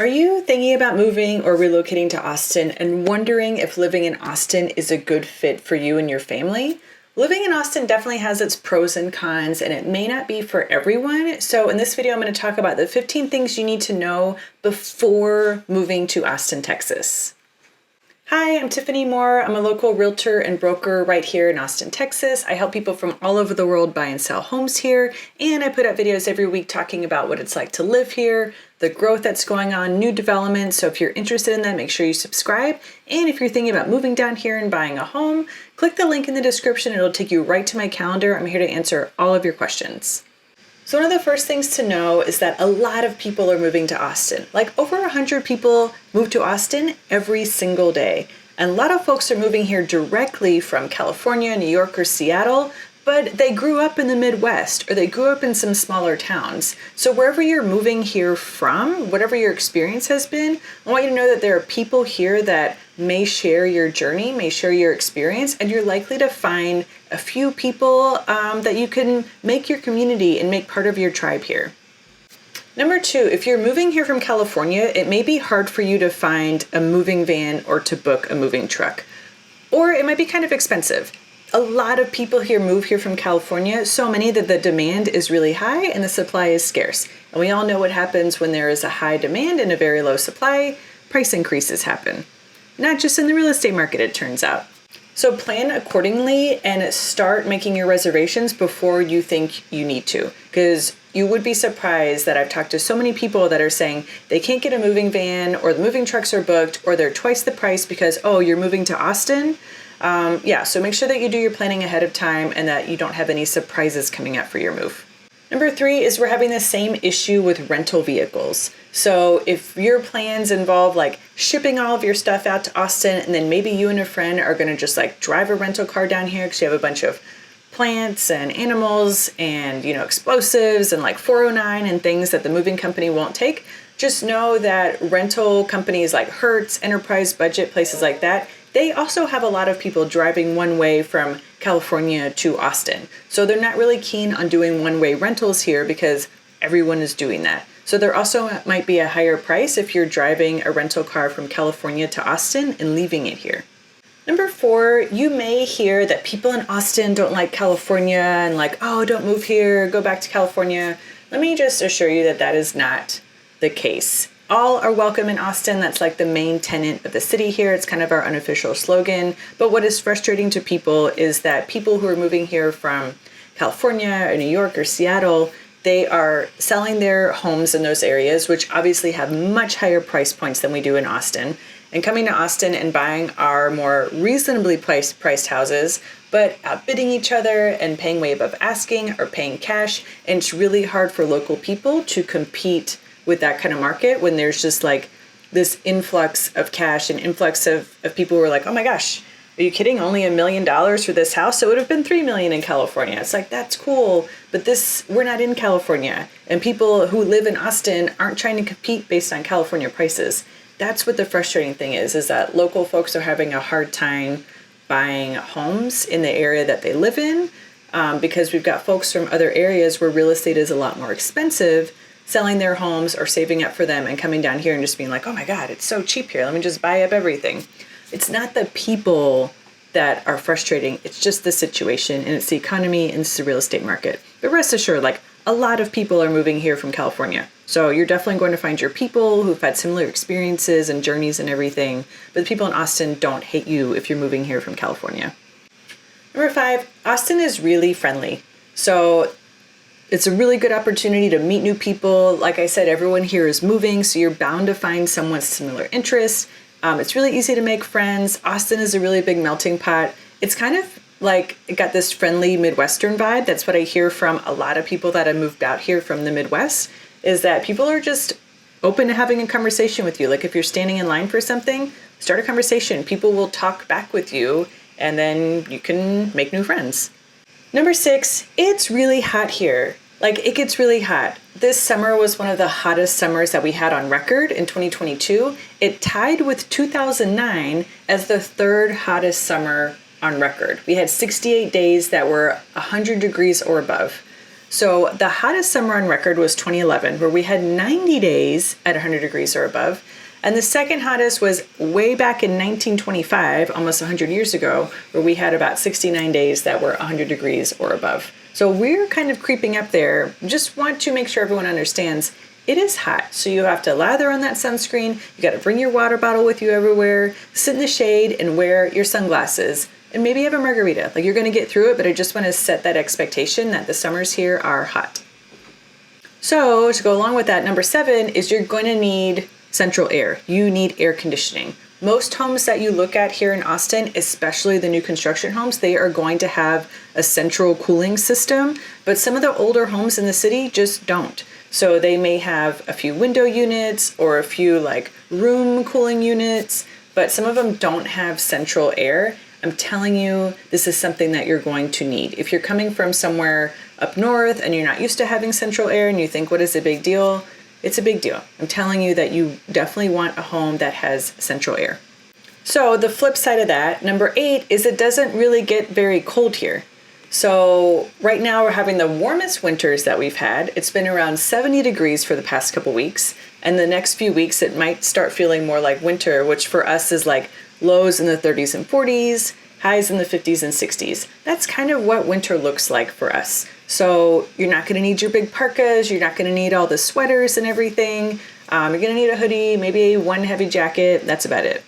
Are you thinking about moving or relocating to Austin and wondering if living in Austin is a good fit for you and your family? Living in Austin definitely has its pros and cons, and it may not be for everyone. So in this video, I'm going to talk about the 15 things you need to know before moving to Austin, Texas. Hi, I'm Tiffany Moore. I'm a local realtor and broker right here in Austin, Texas. I help people from all over the world buy and sell homes here, and I put out videos every week talking about what it's like to live here, the growth that's going on, new developments. So if you're interested in that, make sure you subscribe. And if you're thinking about moving down here and buying a home, click the link in the description. It'll take you right to my calendar. I'm here to answer all of your questions. So one of the first things to know is that a lot of people are moving to Austin. Like over 100 people move to Austin every single day. And a lot of folks are moving here directly from California, New York, or Seattle, but they grew up in the Midwest or they grew up in some smaller towns. So wherever you're moving here from, whatever your experience has been, I want you to know that there are people here that may share your journey, may share your experience, and you're likely to find a few people that you can make your community and make part of your tribe here. Number two, if you're moving here from California, it may be hard for you to find a moving van or to book a moving truck, or it might be kind of expensive. A lot of people here move here from California, so many that the demand is really high and the supply is scarce. And we all know what happens when there is a high demand and a very low supply. Price increases happen. Not just in the real estate market, it turns out. So plan accordingly and start making your reservations before you think you need to. Because you would be surprised that I've talked to so many people that are saying they can't get a moving van or the moving trucks are booked or they're twice the price because, oh, you're moving to Austin? So make sure that you do your planning ahead of time and that you don't have any surprises coming up for your move. Number three is we're having the same issue with rental vehicles. So if your plans involve like shipping all of your stuff out to Austin and then maybe you and a friend are going to just like drive a rental car down here because you have a bunch of plants and animals and, explosives and like 409 and things that the moving company won't take, just know that rental companies like Hertz, Enterprise Budget, places like that, they also have a lot of people driving one way from California to Austin. So they're not really keen on doing one-way rentals here because everyone is doing that. So there also might be a higher price if you're driving a rental car from California to Austin and leaving it here. Number four, you may hear that people in Austin don't like California and like, oh, don't move here, go back to California. Let me just assure you that that is not the case. All are welcome in Austin. That's like the main tenet of the city here. It's kind of our unofficial slogan. But what is frustrating to people is that people who are moving here from California or New York or Seattle, they are selling their homes in those areas, which obviously have much higher price points than we do in Austin, and coming to Austin and buying our more reasonably priced houses, but outbidding each other and paying way above asking or paying cash. And it's really hard for local people to compete with that kind of market when there's just like this influx of cash and influx of people who are like, oh my gosh, are you kidding? Only $1 million for this house? It would have been $3 million in California. It's like, that's cool, but we're not in California. And people who live in Austin aren't trying to compete based on California prices. That's what the frustrating thing is that local folks are having a hard time buying homes in the area that they live in because we've got folks from other areas where real estate is a lot more expensive selling their homes or saving up for them and coming down here and just being like, oh my God, it's so cheap here. Let me just buy up everything. It's not the people that are frustrating. It's just the situation and it's the economy and it's the real estate market. But rest assured, like a lot of people are moving here from California. So you're definitely going to find your people who've had similar experiences and journeys and everything. But the people in Austin don't hate you if you're moving here from California. Number five, Austin is really friendly. So it's a really good opportunity to meet new people. Like I said, everyone here is moving, so you're bound to find someone with similar interests. It's really easy to make friends. Austin is a really big melting pot. It's kind of like it got this friendly Midwestern vibe. That's what I hear from a lot of people that have moved out here from the Midwest, is that people are just open to having a conversation with you. Like if you're standing in line for something, start a conversation. People will talk back with you and then you can make new friends. Number six, it's really hot here. Like it gets really hot. This summer was one of the hottest summers that we had on record in 2022. It tied with 2009 as the third hottest summer on record. We had 68 days that were 100 degrees or above. So the hottest summer on record was 2011, where we had 90 days at 100 degrees or above. And the second hottest was way back in 1925, almost 100 years ago, where we had about 69 days that were 100 degrees or above. So we're kind of creeping up there. Just want to make sure everyone understands it is hot. So you have to lather on that sunscreen. You got to bring your water bottle with you everywhere, sit in the shade and wear your sunglasses, and maybe have a margarita. Like, you're going to get through it, but I just want to set that expectation that the summers here are hot. So to go along with that, number 7 is you're going to need central air. You need air conditioning. Most homes that you look at here in Austin, especially the new construction homes, they are going to have a central cooling system, but some of the older homes in the city just don't. So they may have a few window units or a few like room cooling units, but some of them don't have central air. I'm telling you, this is something that you're going to need. If you're coming from somewhere up north and you're not used to having central air and you think, what is the big deal? It's a big deal. I'm telling you that you definitely want a home that has central air. So the flip side of that, number 8, is it doesn't really get very cold here. So right now we're having the warmest winters that we've had. It's been around 70 degrees for the past couple weeks. And the next few weeks it might start feeling more like winter, which for us is like lows in the 30s and 40s, highs in the 50s and 60s. That's kind of what winter looks like for us. So you're not going to need your big parkas. You're not going to need all the sweaters and everything. You're going to need a hoodie, maybe one heavy jacket. That's about it.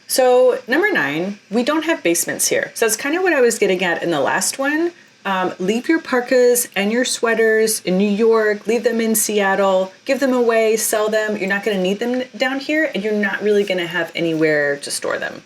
So number 9, we don't have basements here. So that's kind of what I was getting at in the last one. Leave your parkas and your sweaters in New York, leave them in Seattle, give them away, sell them. You're not going to need them down here, and you're not really going to have anywhere to store them.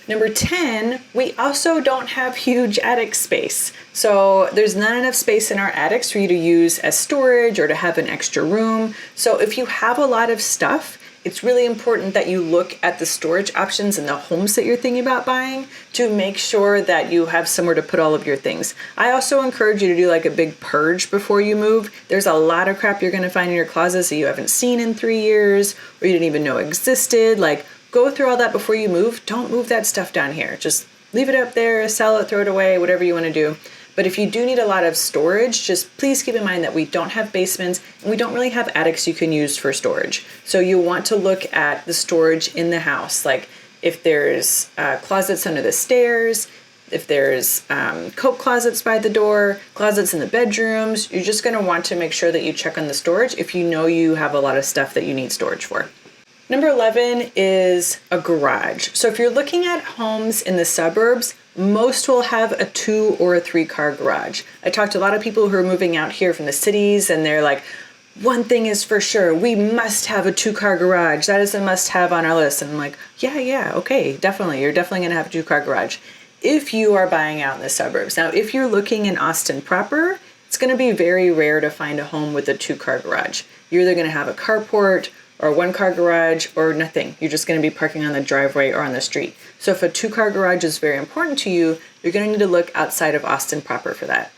Number 10, we also don't have huge attic space. So there's not enough space in our attics for you to use as storage or to have an extra room. So if you have a lot of stuff, it's really important that you look at the storage options in the homes that you're thinking about buying to make sure that you have somewhere to put all of your things. I also encourage you to do like a big purge before you move. There's a lot of crap you're going to find in your closet that you haven't seen in 3 years or you didn't even know existed. Like, go through all that before you move. Don't move that stuff down here. Just leave it up there, sell it, throw it away, whatever you want to do. But if you do need a lot of storage, just please keep in mind that we don't have basements and we don't really have attics you can use for storage. So you want to look at the storage in the house. Like if there's closets under the stairs, if there's coat closets by the door, closets in the bedrooms, you're just going to want to make sure that you check on the storage if you know you have a lot of stuff that you need storage for. Number 11 is a garage. So if you're looking at homes in the suburbs, most will have a 2 or a 3 car garage. I talked to a lot of people who are moving out here from the cities and they're like, one thing is for sure, we must have a 2-car garage. That is a must have on our list. And I'm like, yeah, okay, definitely. You're definitely going to have a 2-car garage if you are buying out in the suburbs. Now, if you're looking in Austin proper, it's going to be very rare to find a home with a 2-car garage. You're either going to have a carport or a 1-car garage or nothing. You're just going to be parking on the driveway or on the street. So if a 2-car garage is very important to you, you're going to need to look outside of Austin proper for that.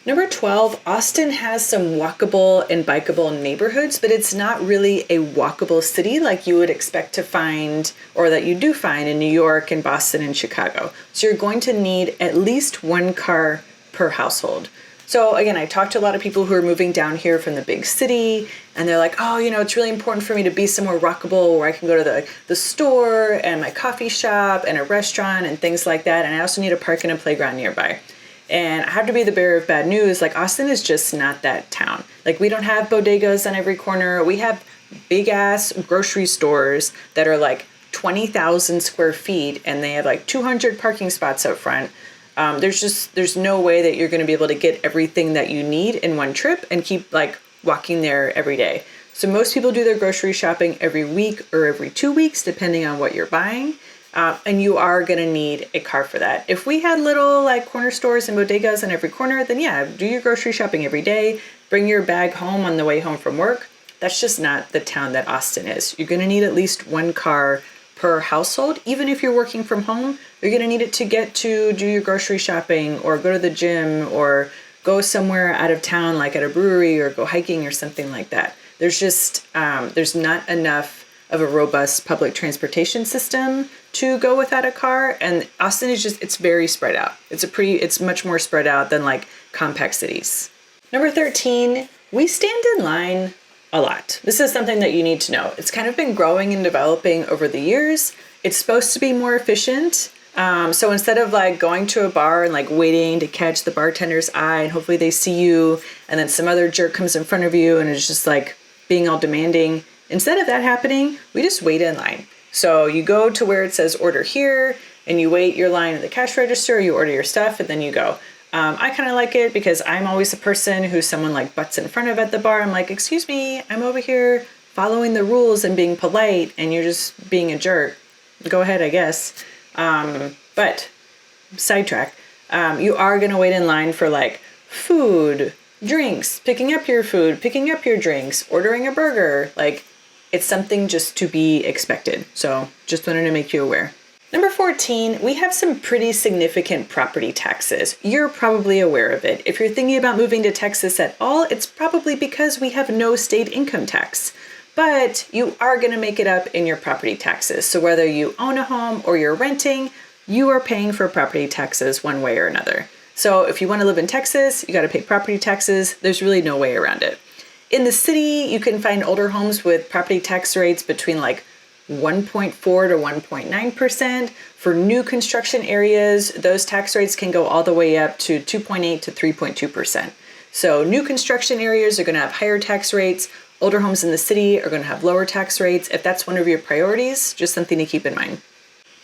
Number 12, Austin has some walkable and bikeable neighborhoods, but it's not really a walkable city like you would expect to find or that you do find in New York and Boston and Chicago. So you're going to need at least 1 car per household. So again, I talked to a lot of people who are moving down here from the big city and they're like, oh, it's really important for me to be somewhere walkable where I can go to the store and my coffee shop and a restaurant and things like that. And I also need a park and a playground nearby. And I have to be the bearer of bad news. Like, Austin is just not that town. Like, we don't have bodegas on every corner. We have big ass grocery stores that are like 20,000 square feet and they have like 200 parking spots out front. There's no way that you're going to be able to get everything that you need in one trip and keep like walking there every day. So most people do their grocery shopping every week or every 2 weeks, depending on what you're buying. And you are going to need a car for that. If we had little like corner stores and bodegas on every corner, then yeah, do your grocery shopping every day. Bring your bag home on the way home from work. That's just not the town that Austin is. You're going to need at least 1 car per household. Even if you're working from home, you're going to need it to get to do your grocery shopping or go to the gym or go somewhere out of town, like at a brewery or go hiking or something like that. There's just, there's not enough of a robust public transportation system to go without a car. And Austin is just, it's very spread out. It's much more spread out than like compact cities. Number 13, we stand in line a lot. This is something that you need to know. It's kind of been growing and developing over the years. It's supposed to be more efficient. So instead of like going to a bar and like waiting to catch the bartender's eye and hopefully they see you and then some other jerk comes in front of you and is just like being all demanding, instead of that happening, we just wait in line. So you go to where it says order here and you wait your line at the cash register, you order your stuff and then you go. I kind of like it because I'm always a person who someone like butts in front of at the bar. I'm like, excuse me, I'm over here following the rules and being polite and you're just being a jerk. Go ahead, I guess. But sidetrack, you are going to wait in line for like food, drinks, picking up your food, picking up your drinks, ordering a burger. Like it's something just to be expected. So just wanted to make you aware. Number 14, we have some pretty significant property taxes. You're probably aware of it. If you're thinking about moving to Texas at all, it's probably because we have no state income tax. But you are going to make it up in your property taxes. So whether you own a home or you're renting, you are paying for property taxes one way or another. So if you want to live in Texas, you got to pay property taxes. There's really no way around it. In the city, you can find older homes with property tax rates between like 1.4 to 1.9%. For new construction areas, those tax rates can go all the way up to 2.8 to 3.2%. So new construction areas are going to have higher tax rates. Older homes in the city are going to have lower tax rates. If that's one of your priorities, just something to keep in mind.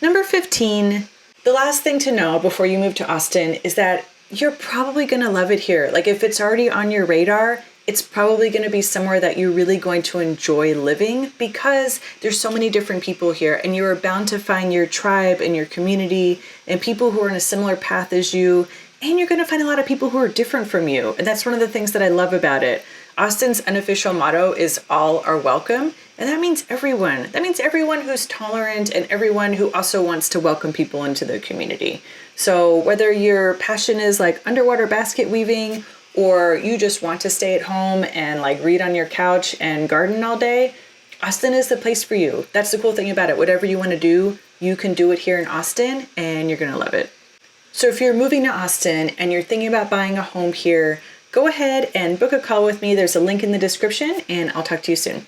Number 15, the last thing to know before you move to Austin is that you're probably going to love it here. Like if it's already on your radar, it's probably going to be somewhere that you're really going to enjoy living because there's so many different people here and you're bound to find your tribe and your community and people who are on a similar path as you. And you're going to find a lot of people who are different from you. And that's one of the things that I love about it. Austin's unofficial motto is all are welcome. And that means everyone. That means everyone who's tolerant and everyone who also wants to welcome people into the community. So whether your passion is like underwater basket weaving or you just want to stay at home and like read on your couch and garden all day, Austin is the place for you. That's the cool thing about it. Whatever you want to do, you can do it here in Austin and you're going to love it. So if you're moving to Austin and you're thinking about buying a home here, go ahead and book a call with me. There's a link in the description and I'll talk to you soon.